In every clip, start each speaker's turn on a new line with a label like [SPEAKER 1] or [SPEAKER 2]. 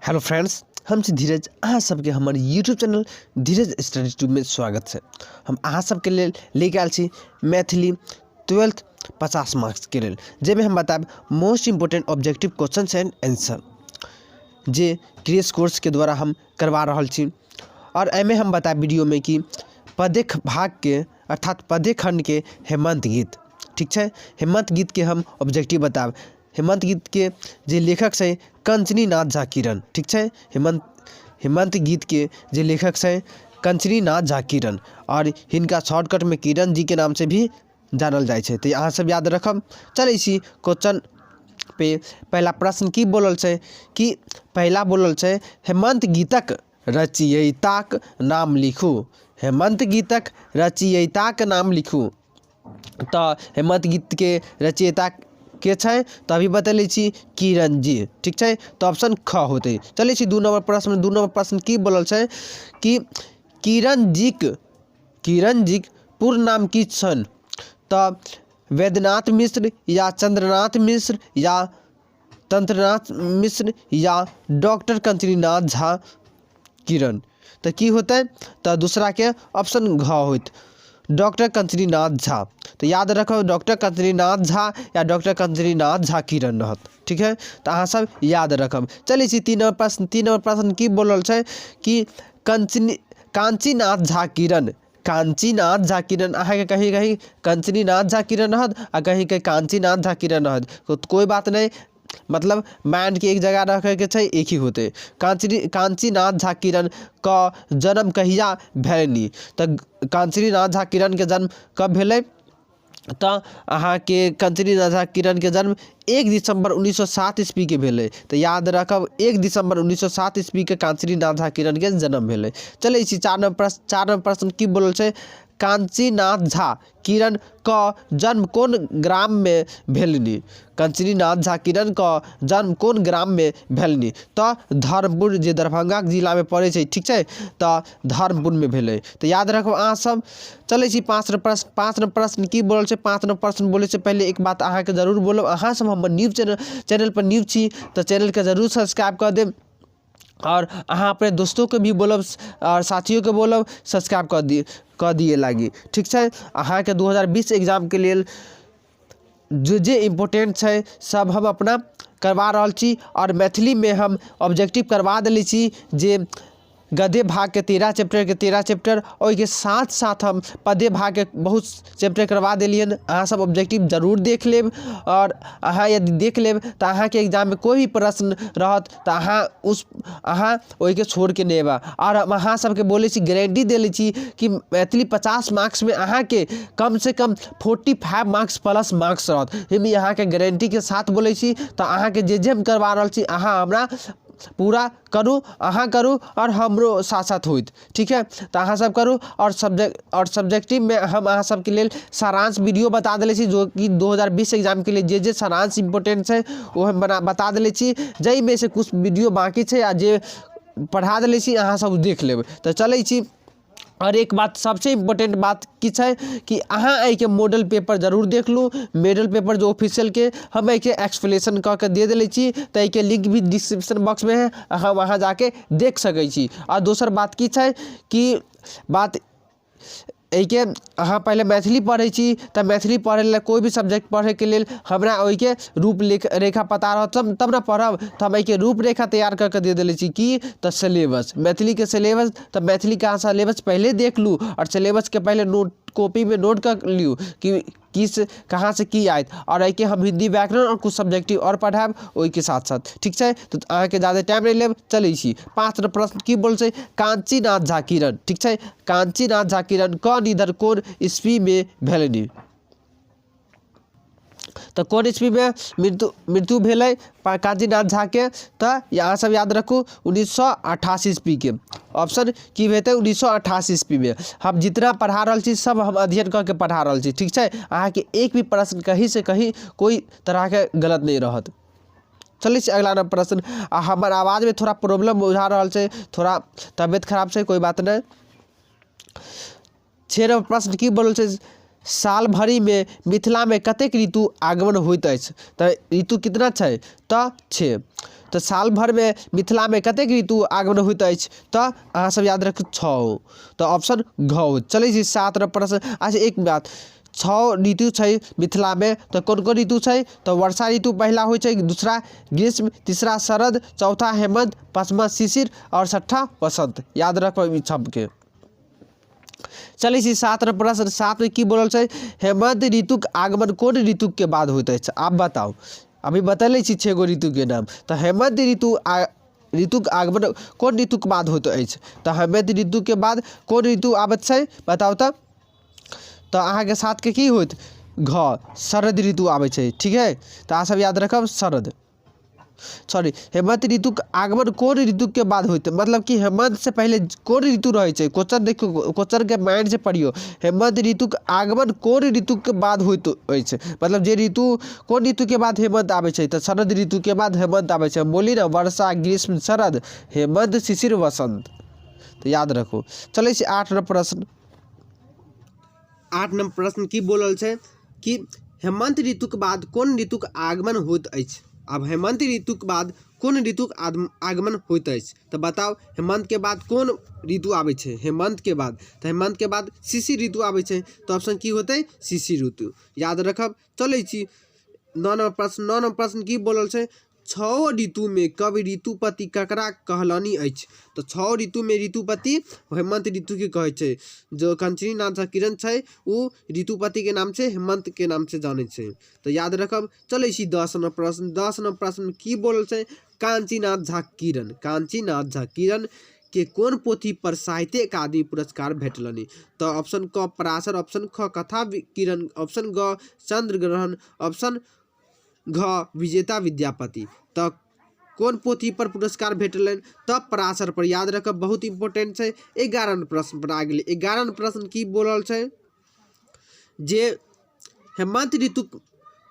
[SPEAKER 1] Hello friends, हम छी धीरज। अहाँ सबके हमर यूट्यूब चैनल धीरज स्टडी ट्यूब में स्वागत है। हम अहाँ सबके लेल लेके आयल छी मैथिली 12th 50 मार्क्स के लेल, जेमें हम बताब most important objective question and answer जे क्रेश कोर्स के द्वारा हम करवा रहल छी। और एमे हम बताब वीडियो में कि पद्य भाग के अर्थात पद्य खंड के हेमंत गीत, ठीक है। हेमंत गीत के हम ऑब्जेक्टिव बताब। हेमंत गीत के जे लेखक से कंचनी नाथ झा किरण, ठीक है। हेमंत गीत के जे लेखक से कंचनी नाथ झा किरण और हिनका शॉर्टकट में किरण जी के नाम से भी जानल जाए छे। तो यहाँ सब याद रखब। चले छी क्वेश्चन पे। पहला प्रश्न की बोलल छे कि पहला बोलल छे हेमंत गीतक रचयिताक नाम लिखू। हेमंत गीतक रचयिताक नाम लिखू। तो हेमंत गीत के रचयिता के छे तो अभी बतले छी किरण जी, ठीक है। तो ऑप्शन ख होते। चले छी 2 नंबर प्रश्न। 2 नंबर प्रश्न की बोलल छे कि किरण जी पूर्ण नाम की छन। तो वैद्यनाथ मिश्र या चंद्रनाथ मिश्र या तंत्रनाथ मिश्र या डॉक्टर कंचनीनाथ झा किरण। तो की होते तो दूसरा के ऑप्शन घ होत, डॉक्टर कंचनीनाथ झा। तो याद रखो डॉक्टर कंचनीनाथ झा या डॉक्टर कंचनीनाथ झा किरण रहत, ठीक है। तो अहाँ सब याद रखब। चलिए 3 नंबर प्रश्न। 3 नंबर प्रश्न की बोलल छे कि कांचीनाथ झा किरण। कांचीनाथ झा किरण अहाँ के कहीं कहीं कंचनीनाथ झा किरण रहत और कहीं कहीं कांचीनाथ झा किरण रहत। तो कोई बात नहीं, मतलब माइंड के एक जगह रखे के छे, एक ही होते। कांचीनाथ झा किरण का जन्म कहिया भेलनी। तो कांचीनाथ झा किरण के जन्म कब भेले। तो अहाँ के कंचनीनाथ झा किरण के जन्म 1 दिसंबर 1907 ईस्वी के भेले। तो याद रखब 1 दिसंबर 1907 ईस्वी के कांचनीनाथ झा किरण के जन्म भेले। चले 4 नंबर प्रश्न की बोलल छे कांचीनाथ झा किरण का जन्म कौन ग्राम में भेलनी। कंचनीनाथ झा किरण का जन्म कौन ग्राम में भेलनी। तो धर्मपुर जे दरभंगा जिला में पड़े छे, ठीक है। तो धर्मपुर में भेले। तो याद रखो अहाँ सब। चले 5 नंबर प्रश्न की बोलल छे। 5 नंबर प्रश्न बोले से पहले एक बात अहाँ के जरूर बोलब, अहाँ सब हमर न्यूज चैनल पर न्यूज छी तो चैनल के जरूर सब्सक्राइब कर देब। और अहाँ अपने दोस्तों के भी बोलब और साथियों के बोलब सब्सक्राइब कर दिए लागी, ठीक है। अहाँ के 2020 एग्जाम के लिए जे इम्पोर्टेंट है सब हम अपना करवा रहल छी। और मैथिली में हम ऑब्जेक्टिव करवा दिले छी जे गद्य भाग के 13 चैप्टर और के साथ साथ हम पद्य भाग के बहुत चैप्टर करवा दिलियन। अहाँ सब ऑब्जेक्टिव जरूर देख लेब। और अहाँ यदि देख लेब तो अहाँ के एग्जाम में कोई भी प्रश्न रहत तो अहाँ ओई के छोड़ के नहीं बा। और हम अहाँ सबके बोले छी, गारंटी देले छी कि मैथिली 50 मार्क्स में अहाँ के कम से कम 45 मार्क्स प्लस मार्क्स रहत। हम अहाँ के गारंटी के साथ बोले छी। तो अहाँ के जे हम करवा रहल छी अहाँ हमरा पूरा करू, अहाँ करू और हमरो साथ साथ होइत, ठीक है। तो अहाँ सब करू। और सब्जेक्टिव में हम अहाँ सब के लिए सारांश वीडियो बता दिले छी, जो कि 2020 एग्जाम के लिए जे सारांश इम्पोर्टेंट है वो हम बता दिले छी। जई में से कुछ वीडियो बाकी है आ जे पढ़ा दिले छी अहाँ सब देख लेब। तो चले छी। और एक बात सबसे इम्पोर्टेंट बात की है कि अहाँ आई के मॉडल पेपर जरूर देख लू। मॉडल पेपर जो ऑफिशियल के हम आई के एक्सप्लेनेशन करके दे दिले छी। तो आई के लिंक भी डिस्क्रिप्शन बॉक्स में है, अहाँ वहाँ जाके देख सके छी। और दोसर बात की है कि बात एक अहाँ पहले मैथिली पढ़े छी तो मैथिली पढ़े ला कोई भी सब्जेक्ट पढ़े के लिए हमरा ओई के रूपरेखा पता रह तब ना पढ़ब। तो हम के रूपरेखा तैयार करके दे दिले छी कि तो सिलेबस मैथिली के सिलेबस। तो मैथिली का सिलेबस पहले देख लू और सिलेबस के पहले नोट कॉपी में नोट कर लियो कि किस कहाँ से की आयत। और आई के हम हिंदी व्याकरण और कुछ सब्जेक्टिव और पढ़ाब ओई के साथ साथ, ठीक है। तो अहाँ के ज़्यादा टाइम नहीं लेब। चले छी 5 नंबर प्रश्न की बोल से कांचीनाथ झा किरण, ठीक है। कांचीनाथ झा किरण का निधन कौन ईस्वी में भेलनी। तो कौन ईस्वी में मृत्यु भेले कांचीनाथ झा के। तो यहाँ सब याद रखू 1988 ईस्वी के। ऑप्शन की भेते 1988 ईस्वी में। हम जितना पढ़ा रहा छी सब हम अध्ययन करके पढ़ा रहा छी, ठीक है। अहाँ के एक भी प्रश्न कहीं से कहीं कोई तरह के गलत नहीं रहत। चलिए अगला नंबर प्रश्न। हमार आवाज़ में थोड़ा प्रॉब्लम बुझा रहा है, थोड़ा तबियत खराब से, कोई बात नहीं। 6 नंबर प्रश्न की बोल साल भरि में मिथिला में कतेक ऋतु आगमन होइत अछि। तऽ ऋतु कितना छै तऽ 6। तऽ साल भर में मिथिला में कतेक ऋतु आगमन होइत अछि तऽ अहाँ सब याद रखू 6। तऽ ऑप्शन घ। चलै छी 7 प्रश्न। अच्छा एक बात, 6 ऋतु छै मिथिला में, तो कौन कौन ऋतु छै तो वर्षा ऋतु पहला हो छै, दूसरा ग्रीष्म, तीसरा शरद, चौथा हेमंत, पांचवा शिशिर और छठा वसंत। याद रखो ई सबके। चलिए 7 प्रश्न। 7 में की बोलल छै, हेमंत ऋतुक आगमन कौन ऋतु के बाद होइत अछि। आप बताओ। अभी बतैले छी 6 गो ऋतु के नाम। तो हेमंत ऋतुक आगमन कौन ऋतु के बाद होइत अछि। तो हेमंत ऋतु के बाद कौन ऋतु आबैत छै बताओ तब। तो अहाँ के 7 के की होइत घ, शरद ऋतु आबै छै। ठीक है, तो अहाँ सब याद रखब शरद, सॉरी हेमंत ऋतु के आगमन कौन ऋतु के बाद होते, मतलब कि हेमंत से पहले कौन ऋतु रहे छै। क्वेश्चन देखियो, क्वेश्चन के माइंड से पढ़ियो। हेमंत ऋतु के आगमन कौन ऋतु के बाद होइत अछि, मतलब जे ऋतु कौन ऋतु के बाद हेमंत आबै छै। तो शरद ऋतु के बाद हेमंत आबै छै। बोली ना, वर्षा, ग्रीष्म, शरद, हेमंत, शिशिर, वसंत। तो याद रखो। चले 8 नंबर प्रश्न। 8 नंबर प्रश्न की बोलल छै कि हेमंत ऋतु के बाद कौन ऋतु के आगमन होइत अछि। अब हेमंत ऋतु के बाद कौन ऋतु के आगमन होइत अछि, तो बताओ हेमंत के बाद कौन ऋतु आबै छै। हेमंत के बाद, तो हेमंत के बाद शिशिर ऋतु आबै छै। तो ऑप्शन की होते शिशिर ऋतु। याद रखब। चलै छी 9 नंबर प्रश्न। 9 नंबर प्रश्न की बोलल छै, 6 ऋतु में कवि ऋतुपति ककरा कहलनी अछि। तो 6 ऋतु में ऋतुपति हेमंत ऋतु के कहे छै। जो कंचनी नाथ झा किरण छै उ ऋतुपति के नाम से हेमंत के नाम से जाने छै। तो याद रखब। चलै छी 10 नंबर प्रश्न। 10 नंबर प्रश्न में की बोलल छै, कांचीनाथ झा किरण, कांचीनाथ झा किरण के कौन पोथी पर साहित्य अकादमी पुरस्कार भेटलनि। तो ऑप्शन क पराशर, ऑप्शन ख कथा किरण, ऑप्शन ग चंद्र ग्रहण, ऑप्शन घ विजेता विद्यापति। तो कौन पोथी पर पुरस्कार भेटलन तो पराशर पर। याद रखब, बहुत इंपोर्टेंट छै। 11 प्रश्न पर आ गेलै। 11 प्रश्न की बोलल छै, जे हेमंत ऋतु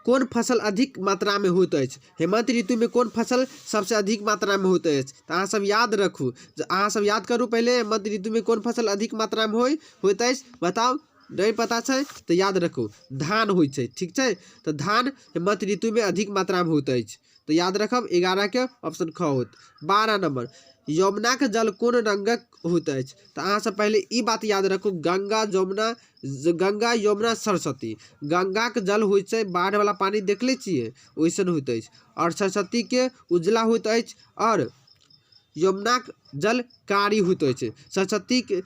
[SPEAKER 1] कौन फसल अधिक मात्रा में होइत अछि। हेमंत ऋतु में कौन फसल सबसे अधिक मात्रा में होइत अछि। तो अहाँ सब याद रखू, अहाँ सब याद करू पहले हेमंत ऋतु में कौन फसल अधिक मात्रा में होइत अछि बताओ। नहीं पता छै तो याद रखू, धान होइत छै। ठीक छै, तो धान हेमंत ऋतु में अधिक मात्रा में होइत अछि। तो याद रखब 11 के ऑप्शन ख होत। 12 नंबर, यमुना के जल कौन रंगक होइत अछि। तो अहाँ सब पहले ई बात याद रखू, गंगा यमुना सरस्वती। गंगा के जल होइत छै बाढ़ वाला पानी देखले छियै वैसन होइत अछि, और सरस्वती के उजला होइत अछि, और यमुना के जल कारी होइत अछि। सरस्वती के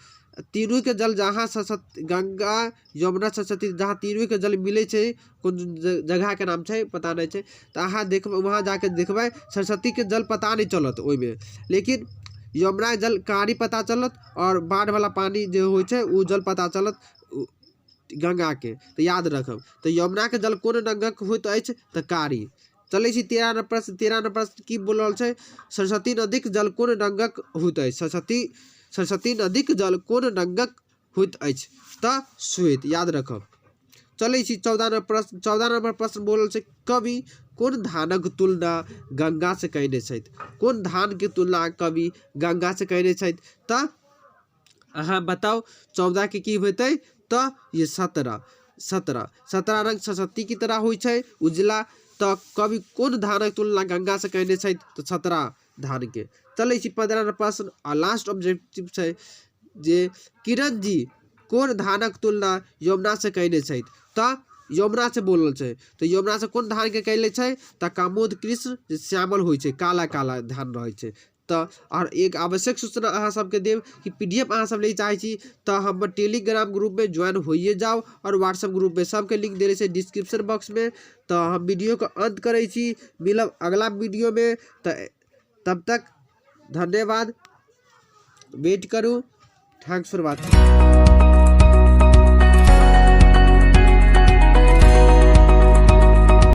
[SPEAKER 1] तीनों के जल जहाँ सरस्वती, गंगा यमुना सरस्वती जहाँ तीनों के जल मिले छै, कौन जगह के नाम छै पता नहीं छै। तो अहाँ देख वहाँ जाके देखबै सरस्वती के जल पता नहीं चलत ओहि में, लेकिन यमुना के जल कारी पता चलत, और बाढ़ वाला पानी जो होइत छै उ जल पता चलत गंगा के। तो याद रखब। तो यमुना के जल कौन रंगक होइत अछि तो कारी। चलै छी 13 नंबर प्रश्न। 13 नंबर प्रश्न की बोलल छै, सरस्वती नदी के जल कौन रंगक होइत अछि। सरस्वती नदी के जल कौन रंगक होइत अछि तो श्वेत। याद रखब। चलै छी 14 नंबर प्रश्न। 14 नंबर प्रश्न बोलल छै, कवि कौन धानक तुलना गंगा से कयने छथि। कौन धान के तुलना कवि गंगा से कयने छथि तो अहाँ बताओ। 14 के की होते तो ये 17 रंग सरस्वती की तरह होइत छै उजला। तो कवि कौन धानक तुलना गंगा से कयने छथि तो 17 धान के। चलै छी 15 नंबर प्रश्न आ लास्ट ऑब्जेक्टिव छै, जे किरण जी कौन धानक तुलना यमुना से कयने छथि। तो यमुना से बोलल छै। तो यमुना से कौन धान के कैले छै तो कामोद कृष्ण, जे श्यामल होइ छै, काला काला धान रहै छै। तो और एक आवश्यक सूचना अहाँ सबके देव कि PDF अहाँ सब ले चाहे छी तो हमर टेलीग्राम ग्रुप में ज्वाइन होइए जाओ, और व्हाट्सएप ग्रुप में सबके लिंक देले छै डिस्क्रिप्शन बॉक्स में। तो हम वीडियो को अंत करै छी, मिलब अगला वीडियो में। तो तब तक धन्यवाद, वेट करू। Thanks for watching.